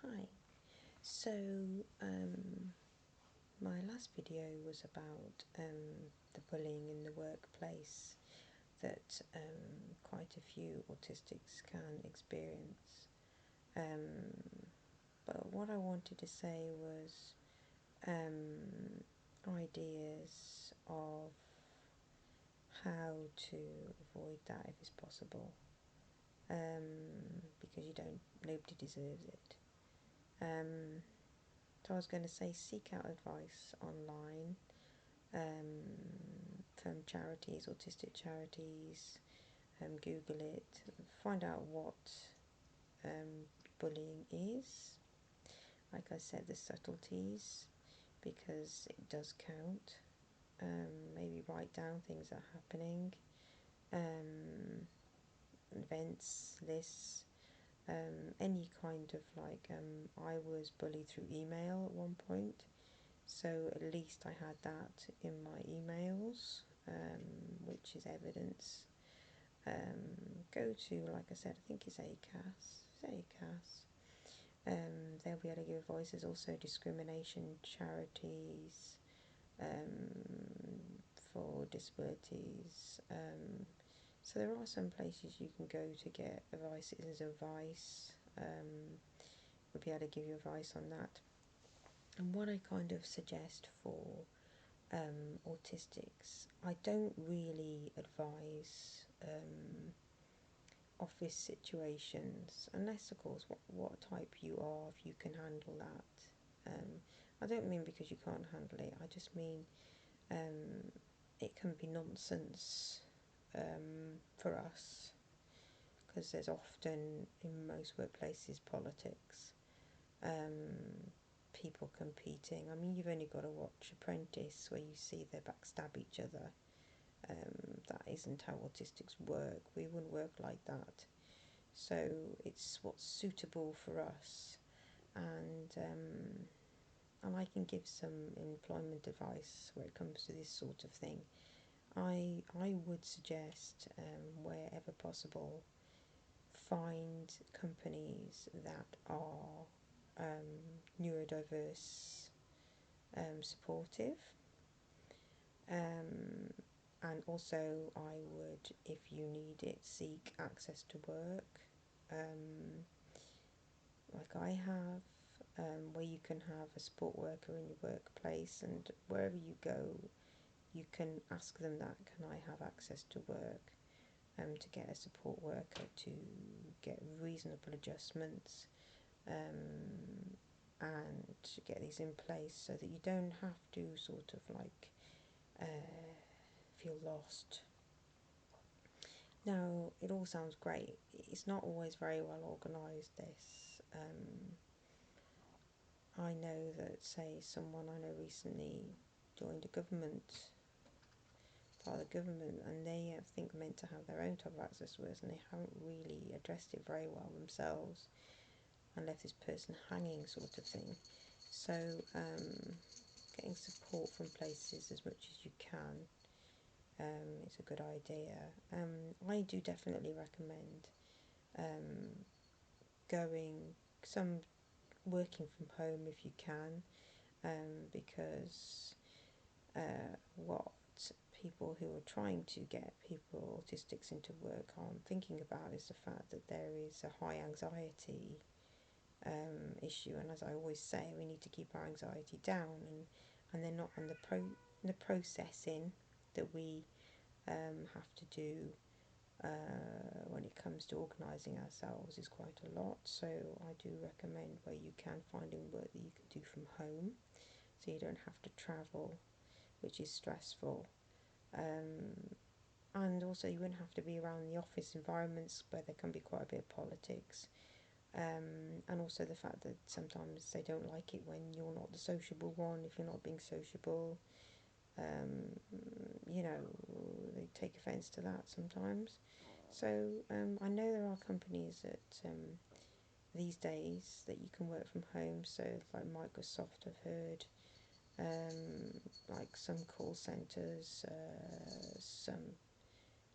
Hi. So, my last video was about the bullying in the workplace that quite a few autistics can experience. But what I wanted to say was ideas of how to avoid that if it's possible, because nobody deserves it. So I was going to say, seek out advice online from charities, autistic charities. Google it, find out what bullying is. Like I said, the subtleties, because it does count. Maybe write down things that are happening, events, lists, any kind of I was bullied through email at one point, so at least I had that in my emails, which is evidence. Go to, like I said, I think it's ACAS. They'll be able to give voice. There's also discrimination charities for disabilities. So there are some places you can go to get advice. There's advice. We'll be able to give you advice on that. And what I kind of suggest for autistics, I don't really advise office situations, unless of course what type you are, if you can handle that. I don't mean because you can't handle it, I just mean it can be nonsense for us, because there's often in most workplaces politics, people competing. I mean, you've only got to watch Apprentice where you see they backstab each other. That isn't how autistics work. We wouldn't work like that. So it's what's suitable for us, and I can give some employment advice where it comes to this sort of thing. I would suggest, wherever possible, find companies that are neurodiverse supportive. And also, I would, if you need it, seek access to work, like I have, where you can have a support worker in your workplace, and wherever you go, you can ask them that, can I have access to work, to get a support worker to get reasonable adjustments, and get these in place so that you don't have to sort of feel lost. Now, it all sounds great. It's not always very well organised, this. I know that, say, someone I know recently joined a government, part of the government, and they think meant to have their own type of access to us, and they haven't really addressed it very well themselves and left this person hanging, sort of thing. So, getting support from places as much as you can, it's a good idea. I do definitely recommend working from home if you can, because what people who are trying to get people autistics into work aren't thinking about is the fact that there is a high anxiety issue, and as I always say, we need to keep our anxiety down, and they're not on the processing that we have to do when it comes to organising ourselves is quite a lot. So I do recommend, where you can, finding work that you can do from home, so you don't have to travel, which is stressful. And also, you wouldn't have to be around the office environments where there can be quite a bit of politics. And also the fact that sometimes they don't like it when you're not the sociable one, if you're not being sociable. They take offence to that sometimes. So I know there are companies that these days that you can work from home. So like Microsoft, I've heard, like some call centres,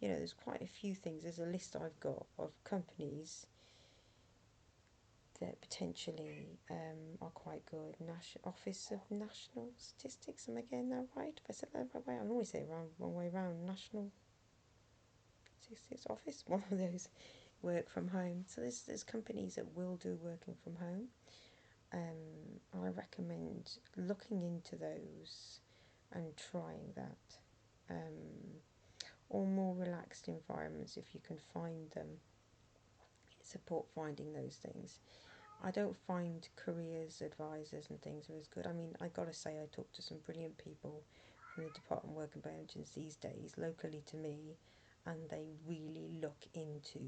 there's quite a few things. There's a list I've got of companies that potentially are quite good. Office of National Statistics, am I getting that right? If I said that the right way, I always say it wrong way around. National Statistics Office, one of those. Work from home. So there's companies that will do working from home. I recommend looking into those and trying that. Or more relaxed environments if you can find them. Support finding those things. I don't find careers advisors and things are as good. I mean, I gotta say, I talk to some brilliant people from the Department of Work and Pensions these days, locally to me, and they really look into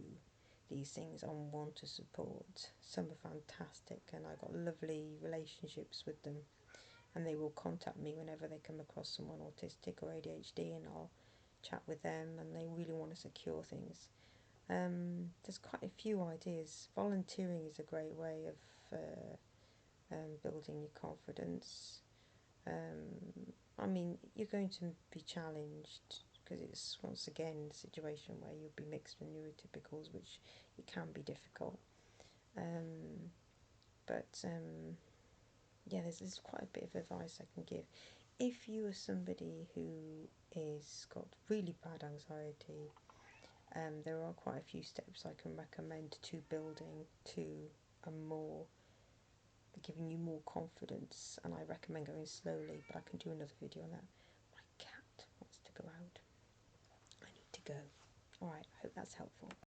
these things and want to support. Some are fantastic, and I got lovely relationships with them, and they will contact me whenever they come across someone autistic or ADHD, and I'll chat with them, and they really want to secure things. There's quite a few ideas. Volunteering is a great way of building your confidence. I mean, you're going to be challenged because it's once again a situation where you'll be mixed with neurotypicals, which it can be difficult. But yeah, there's quite a bit of advice I can give. If you are somebody who is got really bad anxiety, there are quite a few steps I can recommend to building to a more giving you more confidence, and I recommend going slowly, but I can do another video on that. My cat wants to go out. I need to go. Alright, I hope that's helpful.